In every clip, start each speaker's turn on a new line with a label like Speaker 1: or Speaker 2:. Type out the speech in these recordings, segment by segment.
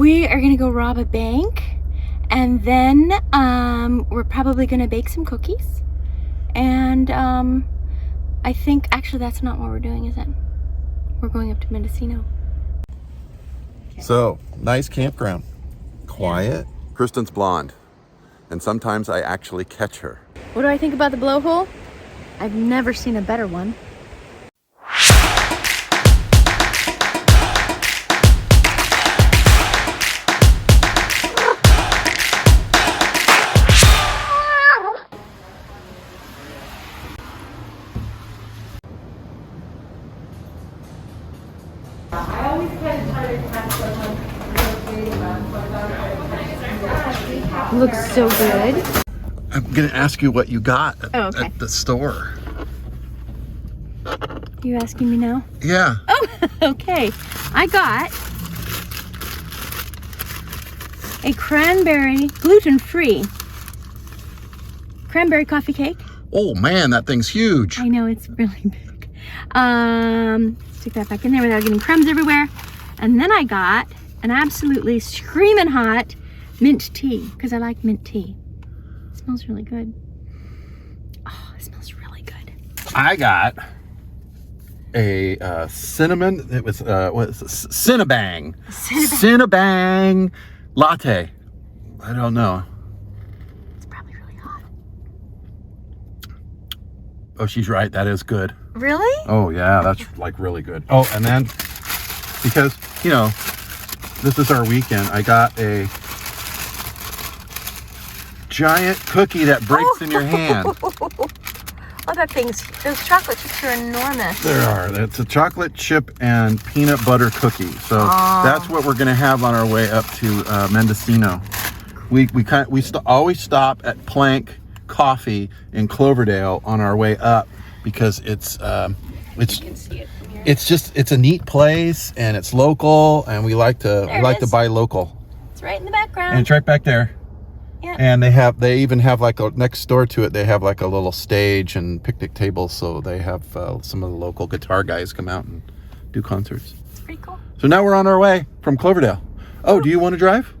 Speaker 1: We are gonna go rob a bank, and then we're probably gonna bake some cookies. And I think, actually that's not what we're doing, is it? We're going up to Mendocino.
Speaker 2: So, nice campground. Quiet. Kristen's blonde, and sometimes I actually catch her.
Speaker 1: What do I think about the blowhole? I've never seen a better one. Looks so good.
Speaker 2: I'm gonna ask you what you got
Speaker 1: at
Speaker 2: the store.
Speaker 1: You asking me now?
Speaker 2: Yeah.
Speaker 1: Oh, okay. I got a cranberry, gluten-free cranberry coffee cake.
Speaker 2: Oh man, that thing's huge.
Speaker 1: I know, it's really big. Stick that back in there without getting crumbs everywhere. And then I got an absolutely screaming hot mint tea, because I like mint tea. It smells really good. Oh, it smells really good.
Speaker 2: I got a cinnamon, it was, what is this? Cinnabang. Cinnabang latte. I don't know.
Speaker 1: It's probably really hot.
Speaker 2: Oh, she's right, that is good.
Speaker 1: Really?
Speaker 2: Oh yeah, that's like really good. Oh, and then, because, you know, this is our weekend, I got a giant cookie that breaks in your hand.
Speaker 1: Oh, those chocolate chips are enormous.
Speaker 2: There are. It's a chocolate chip and peanut butter cookie. So that's what we're going to have on our way up to Mendocino. We always stop at Plank Coffee in Cloverdale on our way up, because it's a neat place, and it's local, and we like to buy local.
Speaker 1: It's right in the background.
Speaker 2: And it's right back there.
Speaker 1: Yeah.
Speaker 2: And they even have like next door to it, they have like a little stage and picnic tables, so they have some of the local guitar guys come out and do concerts.
Speaker 1: It's pretty cool.
Speaker 2: So now we're on our way from Cloverdale. Oh, do you want to drive?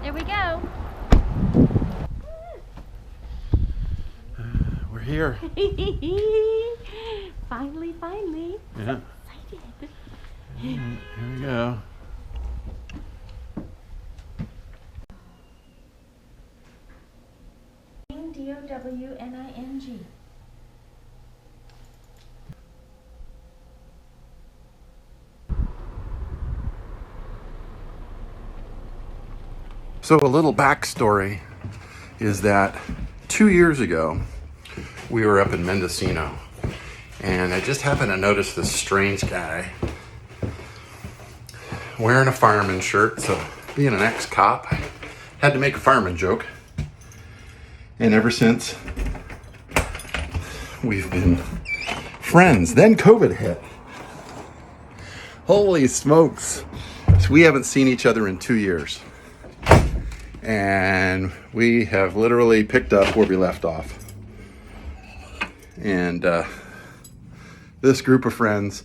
Speaker 1: There we go.
Speaker 2: We're here.
Speaker 1: Finally.
Speaker 2: Yeah.
Speaker 1: Excited.
Speaker 2: Here we go.
Speaker 1: DOWNING.
Speaker 2: So a little backstory is that 2 years ago, we were up in Mendocino, and I just happened to notice this strange guy wearing a fireman shirt. So being an ex-cop, I had to make a fireman joke. And ever since, we've been friends. Then COVID hit. Holy smokes. So we haven't seen each other in 2 years. And we have literally picked up where we left off. And this group of friends,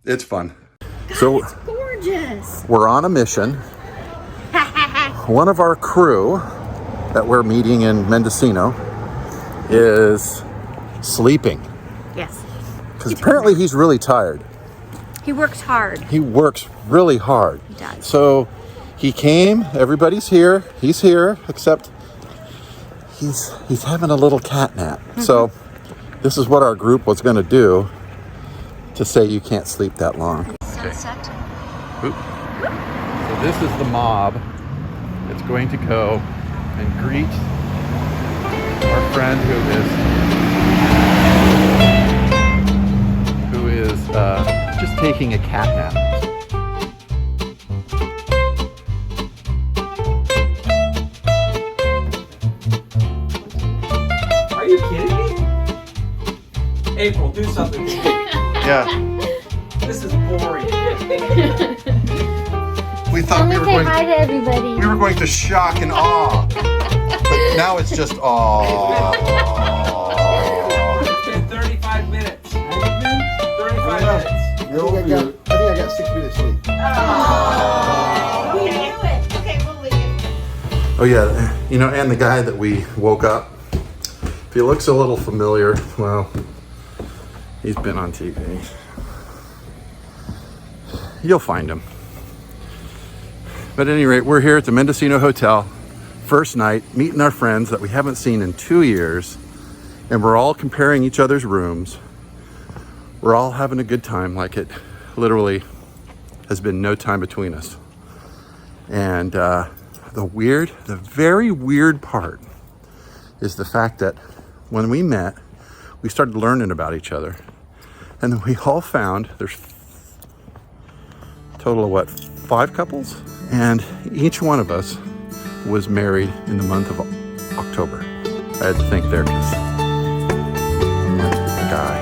Speaker 2: it's fun.
Speaker 1: God,
Speaker 2: So
Speaker 1: it's gorgeous.
Speaker 2: we're on a mission. One of our crew that we're meeting in Mendocino is sleeping.
Speaker 1: Yes.
Speaker 2: Because apparently he's really tired.
Speaker 1: He works hard.
Speaker 2: He works really hard.
Speaker 1: He does.
Speaker 2: So he came, everybody's here. He's here, except he's having a little cat nap. So this is what our group was going to do to say you can't sleep that long.
Speaker 1: Sunset.
Speaker 2: Oop. So this is the mob that's going to go and greet our friend who is just taking a cat nap.
Speaker 3: Are you kidding me? April, do something.
Speaker 2: Yeah.
Speaker 3: This is boring.
Speaker 2: We thought we were going
Speaker 1: Hi to everybody.
Speaker 2: we were going to shock and awe. But now it's just awe.
Speaker 3: It's been 35 minutes. 35 minutes.
Speaker 4: I think I got 6 minutes sleep.
Speaker 1: We knew it. Okay, we'll leave.
Speaker 2: Oh yeah, you know, and the guy that we woke up, if he looks a little familiar, well, he's been on TV. You'll find him. But at any rate, we're here at the Mendocino Hotel, first night, meeting our friends that we haven't seen in 2 years, and we're all comparing each other's rooms. We're all having a good time, like it literally has been no time between us. And the very weird part is the fact that when we met, we started learning about each other. And then we all found there's a total of what, 5 couples? And each one of us was married in the month of October. I had to think there because I'm like a guy.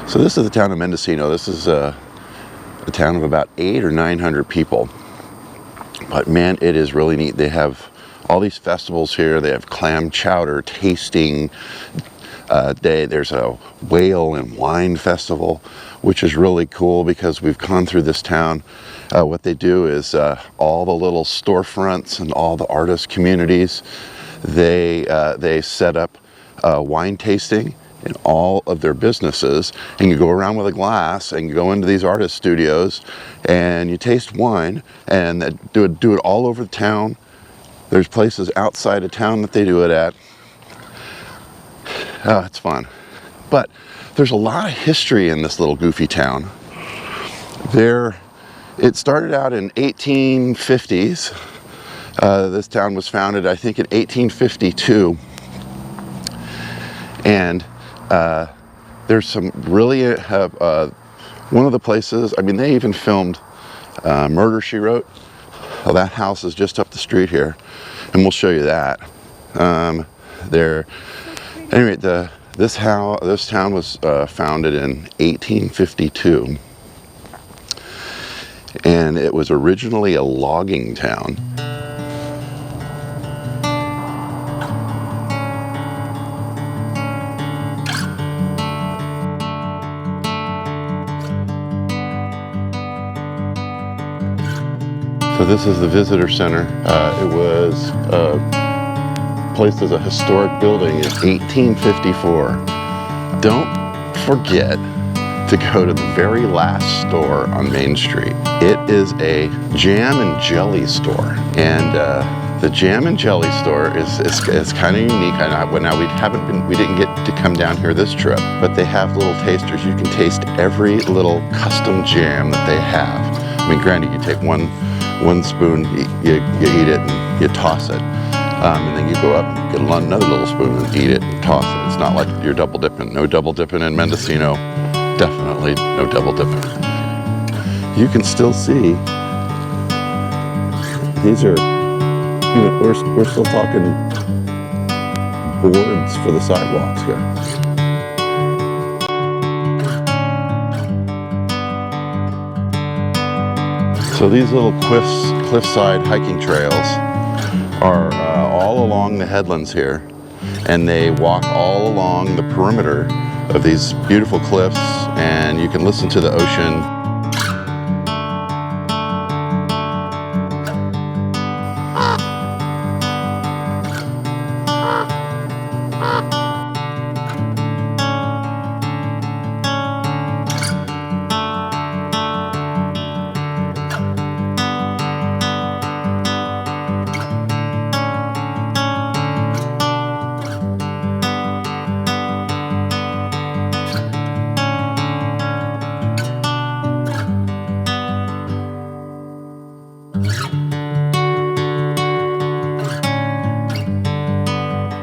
Speaker 2: So this is the town of Mendocino. This is a town of about 800 or 900 people. But man, it is really neat. They have all these festivals here. They have clam chowder tasting day. There's a whale and wine festival, which is really cool because we've gone through this town. What they do is all the little storefronts and all the artist communities, they set up wine tasting in all of their businesses, and you go around with a glass and you go into these artist studios and you taste wine, and do it all over the town. There's places outside of town that they do it at. Oh, it's fun. But there's a lot of history in this little goofy town. It started out in 1850s. This town was founded, I think, in 1852. And there's some really, one of the places, I mean, they even filmed Murder, She Wrote. Well, that house is just up the street here, and we'll show you that. Anyway, this town was founded in 1852, and it was originally a logging town. So this is the visitor center. It was placed as a historic building in 1854. Don't forget to go to the very last store on Main Street. It is a jam and jelly store, and the jam and jelly store is kind of unique. We didn't get to come down here this trip, but they have little tasters. You can taste every little custom jam that they have. I mean, granted, you take one spoon, you eat it and you toss it. And then you go up and get another little spoon and eat it and toss it. It's not like you're double dipping. No double dipping in Mendocino. Definitely no double dipping. You can still see these are, we're still talking boards for the sidewalks here. So these little cliffside hiking trails are all along the headlands here, and they walk all along the perimeter of these beautiful cliffs, and you can listen to the ocean.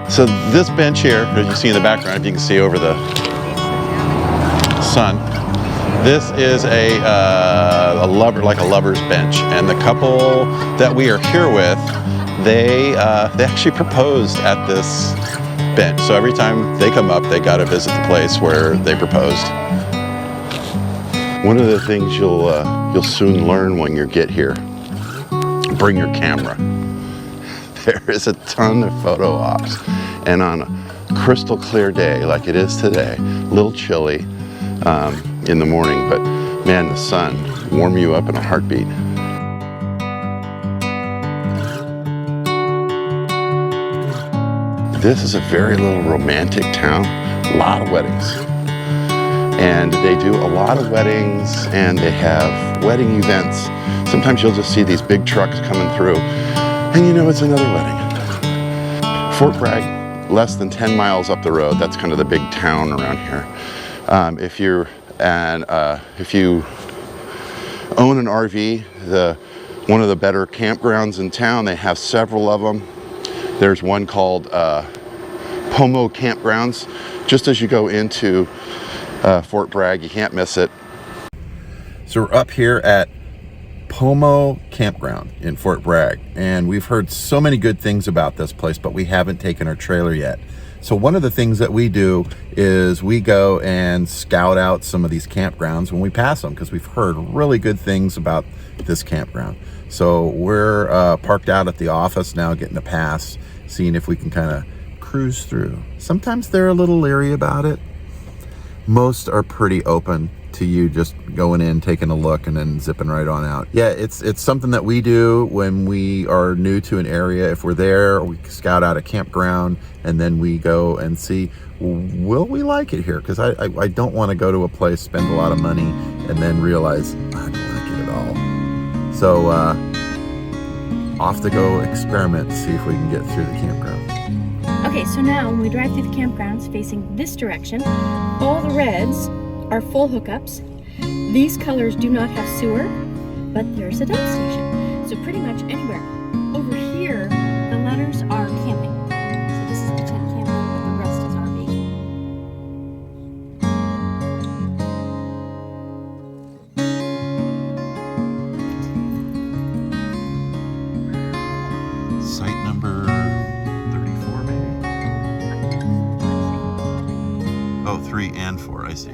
Speaker 2: So this bench here, as you see in the background, if you can see over the sun, this is a lover's bench, and the couple that we are here with, they actually proposed at this bench. So every time they come up, they got to visit the place where they proposed. One of the things you'll soon learn when you get here: bring your camera. There is a ton of photo ops, and on a crystal clear day like it is today, a little chilly in the morning, but man, the sun warm you up in a heartbeat. This is a very little romantic town, a lot of weddings. And they do a lot of weddings, and they have wedding events. Sometimes you'll just see these big trucks coming through, and you know it's another wedding. Fort Bragg, less than 10 miles up the road. That's kind of the big town around here. If you own an RV, one of the better campgrounds in town, they have several of them. There's one called Pomo Campgrounds. Just as you go into Fort Bragg, you can't miss it. So we're up here at Pomo Campground in Fort Bragg, and we've heard so many good things about this place, but we haven't taken our trailer yet. So one of the things that we do is we go and scout out some of these campgrounds when we pass them, because we've heard really good things about this campground. So we're parked out at the office now, getting a pass, seeing if we can kind of cruise through. Sometimes they're a little leery about it. Most are pretty open to you just going in, taking a look, and then zipping right on out. Yeah, it's something that we do when we are new to an area. If we're there, we scout out a campground, and then we go and see, will we like it here? Because I don't want to go to a place, spend a lot of money, and then realize I don't like it at all. So off to go experiment, see if we can get through the campground.
Speaker 1: Okay, so now when we drive through the campgrounds facing this direction, all the reds are full hookups. These colors do not have sewer, but there's a dump station. So pretty much anywhere. Over here, the letters are camping. So this is the tent camping, but the rest is RV.
Speaker 2: Site number 34, maybe? Oh, 3 and 4, I see.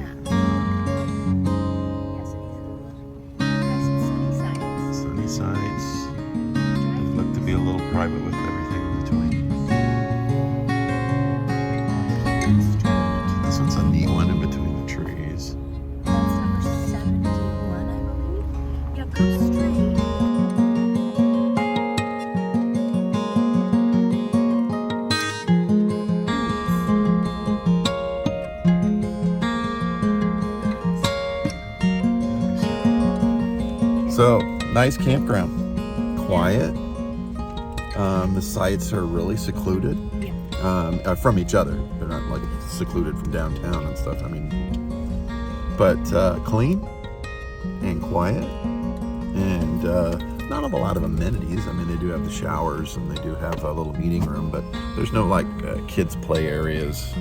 Speaker 2: Sunny sides. They look to be a little private with everything in between. This one's a neat one in between the trees.
Speaker 1: That's number 71, I believe. Yeah, go straight.
Speaker 2: So, nice campground. Quiet. The sites are really secluded from each other. They're not like secluded from downtown and stuff. I mean, but clean and quiet, and not a lot of amenities. I mean, they do have the showers and they do have a little meeting room, but there's no like kids play areas,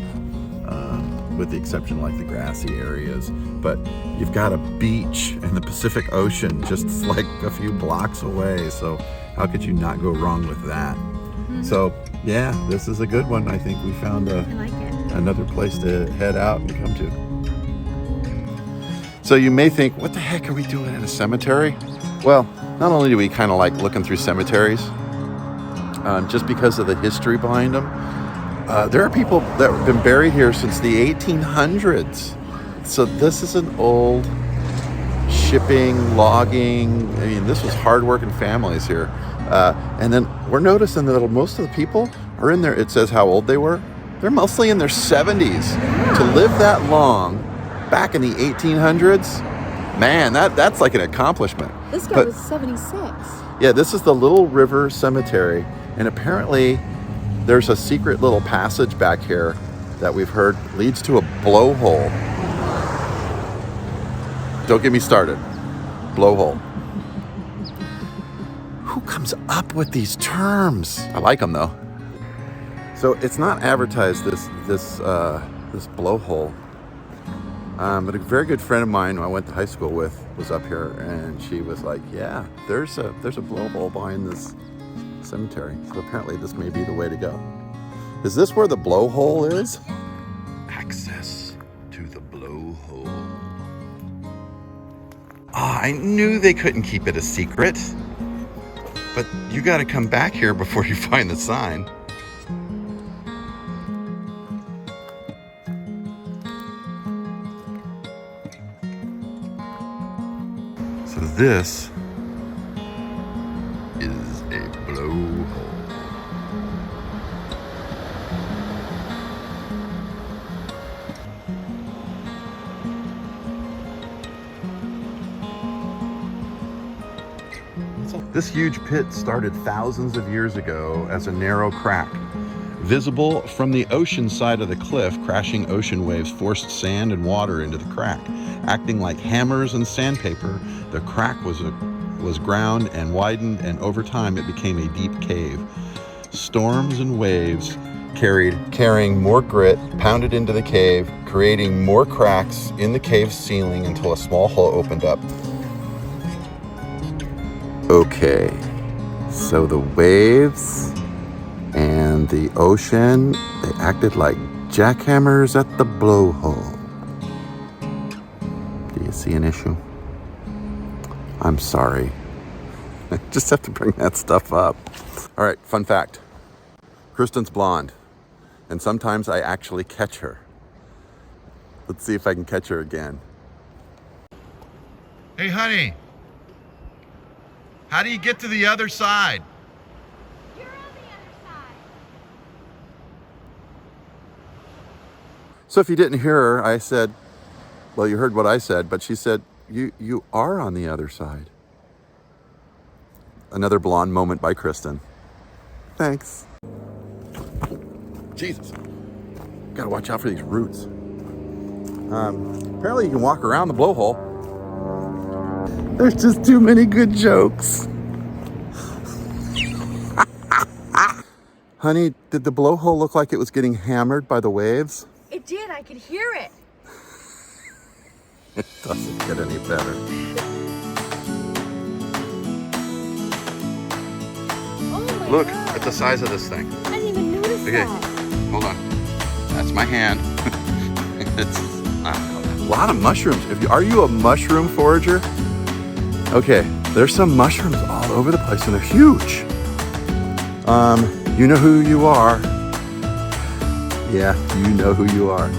Speaker 2: with the exception like the grassy areas. But you've got a beach in the Pacific Ocean just like a few blocks away, so how could you not go wrong with that? So yeah, this is a good one. I think we found
Speaker 1: I like it.
Speaker 2: another place to head out and come to. So you may think, what the heck are we doing in a cemetery? Well, not only do we kind of like looking through cemeteries, just because of the history behind them, there are people that have been buried here since the 1800s. So this is an old shipping, logging. I mean, this was hardworking families here. And then we're noticing that most of the people are in there. It says how old they were. They're mostly in their 70s. To live that long back in the 1800s, man, that's like an accomplishment.
Speaker 5: This guy was 76.
Speaker 2: Yeah, this is the Little River Cemetery, and apparently there's a secret little passage back here that we've heard leads to a blowhole. Don't get me started. Blowhole. Who comes up with these terms? I like them though. So it's not advertised, this blowhole. But a very good friend of mine who I went to high school with was up here, and she was like, yeah, there's a blowhole behind this cemetery. So apparently this may be the way to go. Is this where the blowhole is? Access to the blowhole. I knew they couldn't keep it a secret. But you gotta come back here before you find the sign. So this is a blowhole. This huge pit started thousands of years ago as a narrow crack. Visible from the ocean side of the cliff, crashing ocean waves forced sand and water into the crack. Acting like hammers and sandpaper, the crack was ground and widened, and over time it became a deep cave. Storms and waves carrying more grit pounded into the cave, creating more cracks in the cave's ceiling until a small hole opened up. Okay, so the waves and the ocean, they acted like jackhammers at the blowhole. Do you see an issue? I'm sorry. I just have to bring that stuff up. All right, fun fact. KRISTEN's blonde, and sometimes I actually catch her. Let's see if I can catch her again. Hey, honey. How do you get to the other side?
Speaker 1: You're on the other side.
Speaker 2: So if you didn't hear her, I said, well, you heard what I said, but she said, you are on the other side. Another blonde moment by KRISTEN. Thanks. Jesus. Gotta watch out for these roots. Apparently you can walk around the blowhole. There's just too many good jokes. Honey, did the blowhole look like it was getting hammered by the waves?
Speaker 5: It did. I could hear it.
Speaker 2: It doesn't get any better.
Speaker 5: Oh my
Speaker 2: Look at the size of this thing.
Speaker 1: I didn't even notice
Speaker 2: Okay,
Speaker 1: that.
Speaker 2: hold on. That's my hand. It's a lot of mushrooms. Are you a mushroom forager? Okay, there's some mushrooms all over the place and they're huge. You know who you are. Yeah, you know who you are.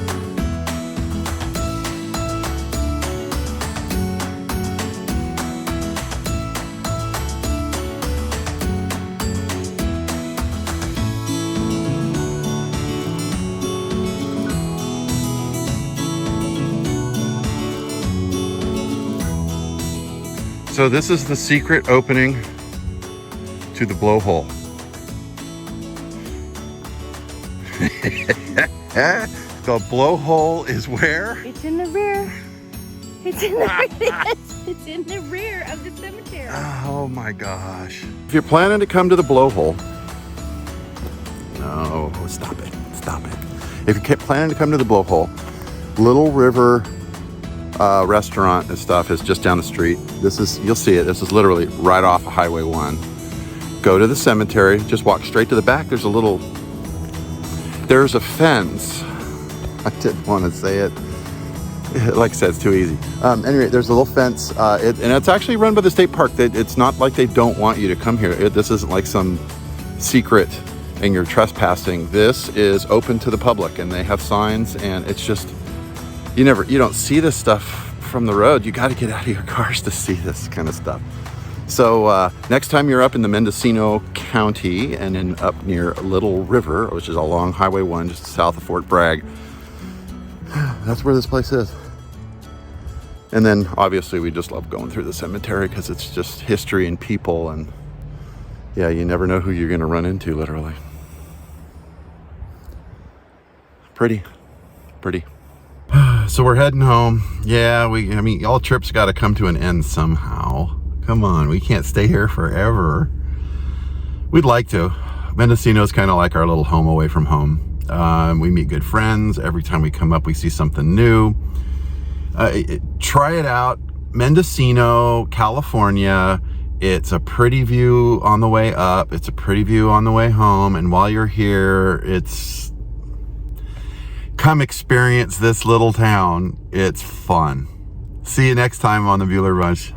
Speaker 2: So this is the secret opening to the blowhole. The blowhole is where?
Speaker 1: It's in the rear. It's in the rear. It's in the rear of the cemetery.
Speaker 2: Oh my gosh. If you're planning to come to the blowhole, no, stop it, stop it. If you're planning to come to the blowhole, Little River restaurant and stuff is just down the street. This is, you'll see it, this is literally right off of Highway 1. Go to the cemetery, just walk straight to the back. There's a fence. I didn't want to say it. Like I said, it's too easy. Anyway, there's a little fence, and it's actually run by the state park. It's not like they don't want you to come here. This isn't like some secret and you're trespassing. This is open to the public and they have signs, and it's just, you don't see this stuff from the road. You got to get out of your cars to see this kind of stuff. So next time you're up in the Mendocino County and up near Little River, which is along Highway 1 just south of Fort Bragg, that's where this place is. And then obviously we just love going through the cemetery because it's just history and people, and yeah, you never know who you're going to run into, literally. Pretty. So we're heading home. Yeah, I mean, all trips got to come to an end somehow. Come on, we can't stay here forever. We'd like to. Mendocino is kind of like our little home away from home. We meet good friends. Every time we come up, we see something new. Try it out. Mendocino, California. It's a pretty view on the way up. It's a pretty view on the way home. And while you're here, come experience this little town. It's fun. See you next time on the Bueller Bunch.